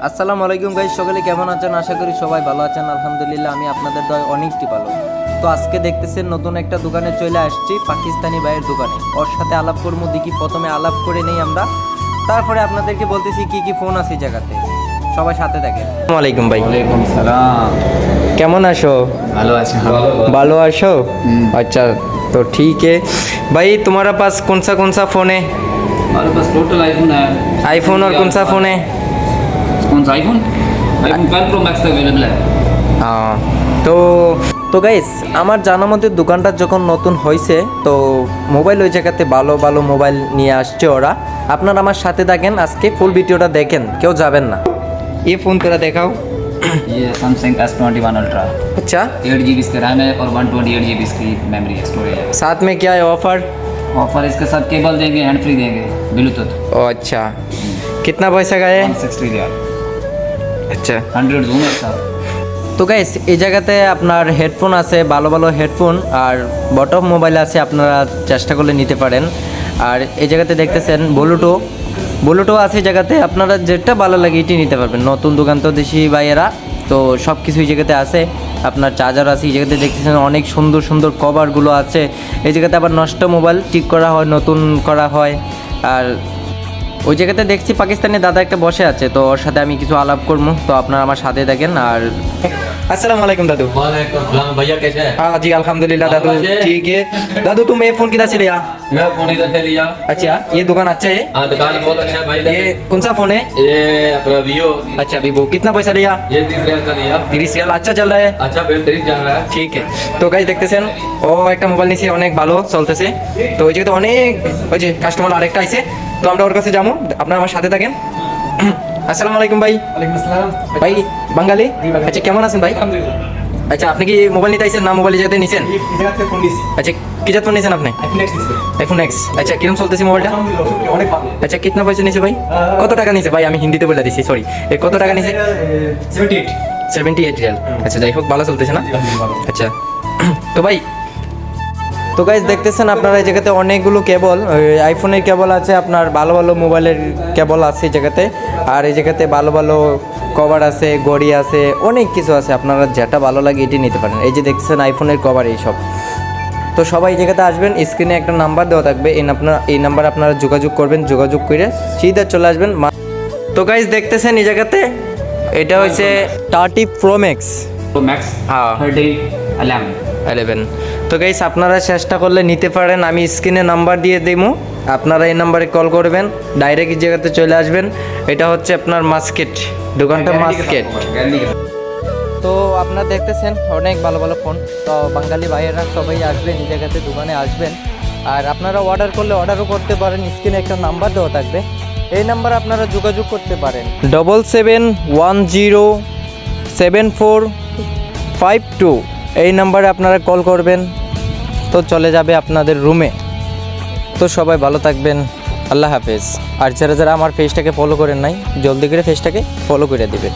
আসসালামু আলাইকুম গাইস, সকলে কেমন আছেন? আশা করি সবাই ভালো আছেন। আলহামদুলিল্লাহ, আমি আপনাদের দয় অনেকটি ভালো। তো আজকে দেখতেছেন নতুন একটা দোকানে চলে আসছি, পাকিস্তানি ভাইয়ের দোকানে। ওর সাথে আলাপ করবো, দেখি প্রথমে আলাপ করে নেই আমরা, তারপরে আপনাদেরকে বলতেছি কি কি ফোন আছে এই জায়গাতে। সবাই সাথে থাকেন। আসসালামু আলাইকুম ভাই। वालेकुम सलाम। কেমন আছো? हेलो अच्छा ভালো আছো? अच्छा, तो ठीक है भाई। तुम्हारा पास कौन सा फ़ोन है? हमारे पास टोटल आईफोन है। आईफोन और कौन सा फ़ोन है? कौन सा iPhone? IPhone 12 pro max available है। তো গাইস, আমার জানা মতে দোকানটা যখন নতুন হয়েছে, তো মোবাইল ওই জায়গাতে ভালো ভালো মোবাইল নিয়ে আসছে ওরা। আপনারা আমার সাথে থাকেন, আজকে ফুল ভিডিওটা দেখেন, কেউ যাবেন না। ये फ़ोन तेरा देखाओ। ये सैमसंग S21 अल्ट्रा। अच्छा, 8 GB इसका रैम है और 128 GB इसकी मेमोरी स्टोरेज है। साथ में क्या है ऑफर? ऑफर इसके साथ केबल देंगे, हैंड फ्री देंगे, ब्लूटूथ। ओ अच्छा, कितना पैसा का है? 160 रियाल। अच्छा, 100 जूम है इसका। তো গাইস, এই জায়গাতে আপনার হেডফোন আছে, ভালো ভালো হেডফোন, আর বটম মোবাইল আছে, আপনারা চেষ্টা করলে নিতে পারেন। আর এই জায়গাতে দেখতেছেন ব্লুটুথ আছে এই জায়গাতে, আপনারা যেটা ভালো লাগে এটি নিতে পারবেন। নতুন দোকান তো দেশি ভাইয়েরা, তো সব কিছু এই জায়গাতে আছে। আপনার চার্জার আছে এই জায়গাতে, দেখতেছেন অনেক সুন্দর সুন্দর কভারগুলো আছে এই জায়গাতে। আবার নষ্ট মোবাইল ঠিক করা হয়, নতুন করা হয়। আর ওই জায়গাতে দেখছি পাকিস্তানি দাদা একটা বসে আছে, তো ওর সাথে আমি কিছু আলাপ করবো, তো আপনারা আমার সাথে দেখেন। আর अस्सलाम वालेकुम दादू। वालेकुम सलाम भैया, कैसे हैं? हाँ जी, अल्हम्दुलिल्लाह दादू, अच्छे? ठीक है। दादू, तुम ये फ़ोन किधर से लिया? मैं फोन इधर से लिया। अच्छा, ये दुकान अच्छा है? हाँ, दुकान बहुत अच्छा है भाई। ये कौन सा फ़ोन है? ये अपना विवो। अच्छा, वीवो। कितना पैसा लिया? ये 30 रियाल का लिया। 30 रियाल। अच्छा चल रहा है? अच्छा बेहतरीन चल रहा है। ঠিক আছে। তো গাইস দেখতেছেন, ও একটা মোবাইল নিছে, অনেক ভালো চলতেছে। তো ওই জায়গাতে অনেক ওই যে কাস্টমার আরেকটা আইছে, তো আমরা ওর কাছে যাবো, আপনারা আমার সাথে থাকেন। আসসালামু আলাইকুম ভাই। ওয়ালাইকুম আসসালাম। ভাই বাঙালি? বাঙালি। আচ্ছা, কেমন আছেন ভাই? আলহামদুলিল্লাহ। আচ্ছা, আপনি কি মোবাইল নিতে আইছেন না মোবাইল জায়গাতে নিছেন? এই জায়গাতে ফোন দিছি। আচ্ছা, কি জাত ফোন নিছেন আপনি? আইফোন X দিছি। IPhone x. আচ্ছা, কিরকম চলতেছে মোবাইলটা? আলহামদুলিল্লাহ, অনেক ভালো। আচ্ছা, কিতনা পয়সা নিছে ভাই? কত টাকা নিছে ভাই? আমি হিন্দিতে বলে দিছি, সরি। কত টাকা নিছে? 78। 78 রিয়াল। আচ্ছা, যাই হোক, ভালো চলতেছে না? ভালো। আচ্ছা, তো ভাই, তো গাইজ দেখতেছেন আপনারা এই জায়গাতে অনেকগুলো কেবল, আইফোনের কেবল আছে, আপনার ভালো ভালো মোবাইলের কেবল আছে এই জায়গাতে। আর এই জায়গাতে ভালো ভালো কভার আছে, ঘড়ি আছে, অনেক কিছু আছে, আপনারা যেটা ভালো লাগে এটি নিতে পারেন। এই যে দেখতেছেন আইফোনের কভার, এইসব। তো সবাই এই জায়গাতে আসবেন, স্ক্রিনে একটা নাম্বার দেওয়া থাকবে, এই নাম্বার আপনারা যোগাযোগ করবেন, যোগাযোগ করে সিধা চলে আসবেন। তো গাইজ দেখতেছেন এই জায়গাতে, এটা হচ্ছে 30 প্রো ম্যাক্স। प्रो मैक्स हाँ। 30 11। 11। তো গাইস, আপনারা চেষ্টা করলে নিতে পারেন, আমি স্ক্রিনে নাম্বার দিয়ে দেবো, আপনারা এই নাম্বারে কল করবেন, ডাইরেক্ট এই জায়গাতে চলে আসবেন। এটা হচ্ছে আপনার মার্কেট, দোকানটা মার্কেট। তো আপনারা দেখতেছেন অনেক ভালো ভালো ফোন, তো বাঙালি ভাইয়েরা সবাই আসবেন এই জায়গাতে, দোকানে আসবেন। আর আপনারা অর্ডার করলে অর্ডারও করতে পারেন, স্ক্রিনে একটা নাম্বার দেওয়া থাকবে, এই নাম্বার আপনারা যোগাযোগ করতে পারেন। 77107452, এই নাম্বারে আপনারা কল করবেন, তো চলে যাবে আপনাদের রুমে। তো সবাই ভালো থাকবেন, আল্লাহ হাফেজ। আর যারা যারা আমার পেজটাকে ফলো করেন নাই, জলদি করে পেজটাকে ফলো করে দিবেন।